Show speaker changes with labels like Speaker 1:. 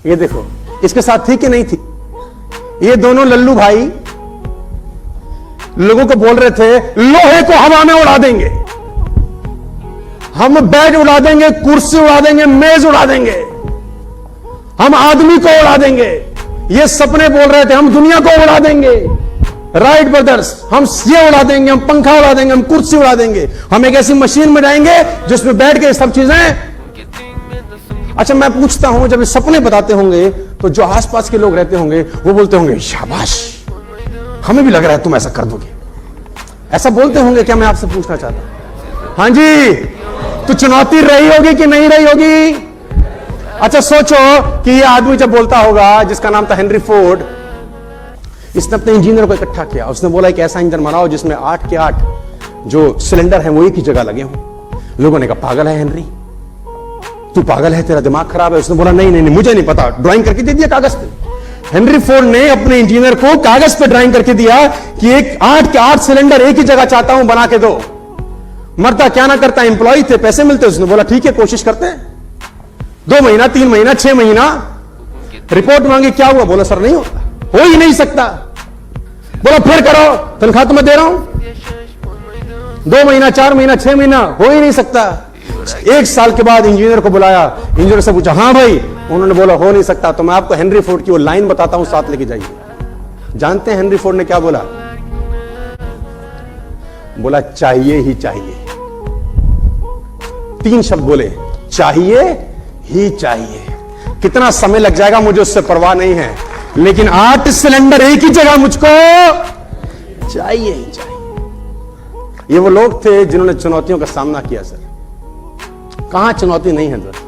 Speaker 1: ये देखो, इसके साथ थी कि नहीं थी? ये दोनों लल्लू भाई लोगों को बोल रहे थे लोहे को हवा में उड़ा देंगे, हम बेड उड़ा देंगे, कुर्सी उड़ा देंगे, मेज उड़ा देंगे, हम आदमी को उड़ा देंगे। ये सपने बोल रहे थे हम दुनिया को उड़ा देंगे। राइट ब्रदर्स, हम ये उड़ा देंगे, हम पंखा उड़ा देंगे, हम कुर्सी उड़ा देंगे, हम एक ऐसी मशीन में जाएंगे जिसमें बैठ के सब चीजें। अच्छा मैं पूछता हूं, जब ये सपने बताते होंगे तो जो आसपास के लोग रहते होंगे वो बोलते होंगे शाबाश, हमें भी लग रहा है तुम ऐसा कर दोगे, ऐसा बोलते होंगे क्या? मैं आपसे पूछना चाहता हूं। हाँ जी, तो चुनौती रही होगी कि नहीं रही होगी? अच्छा सोचो कि ये आदमी जब बोलता होगा, जिसका नाम था हेनरी फोर्ड, इसने अपने इंजीनियर को इकट्ठा किया, उसने बोला एक ऐसा इंजन बनाओ जिसमें 8 के 8 जो सिलेंडर है वो एक ही जगह लगे हों। लोगों ने कहा पागल है हेनरी, तू पागल है, तेरा दिमाग खराब है। उसने बोला नहीं नहीं नहीं, मुझे नहीं पता, ड्राइंग करके दे दिया कागज पे। हेनरी फोर्ड ने अपने इंजीनियर को कागज पे ड्राइंग करके दिया कि एक 8 के 8 सिलेंडर एक ही जगह चाहता हूं, बना के दो। मरता क्या ना करता, एम्प्लॉय थे, पैसे मिलते। उसने बोला ठीक है, कोशिश करते हैं। 2 महीना, 3 महीना, 6 महीना, रिपोर्ट मांगी, क्या हुआ? बोला सर नहीं होता, हो ही नहीं सकता। बोला फिर करो, तनख्वाह तो मैं दे रहा हूं। 2 महीना, 4 महीना, 6 महीना, हो ही नहीं सकता। 1 साल के बाद इंजीनियर को बुलाया, इंजीनियर से पूछा हाँ भाई, उन्होंने बोला हो नहीं सकता। तो मैं आपको हेनरी फोर्ड की वो लाइन बताता हूं, साथ लेके जाइए। जानते हैं हेनरी फोर्ड ने क्या बोला? बोला चाहिए ही चाहिए। 3 शब्द बोले, चाहिए ही चाहिए। कितना समय लग जाएगा मुझे उससे परवाह नहीं है, लेकिन 8 सिलेंडर एक ही जगह मुझको चाहिए ही चाहिए। ये वो लोग थे जिन्होंने चुनौतियों का सामना किया। सर कहां चुनौती नहीं है सर?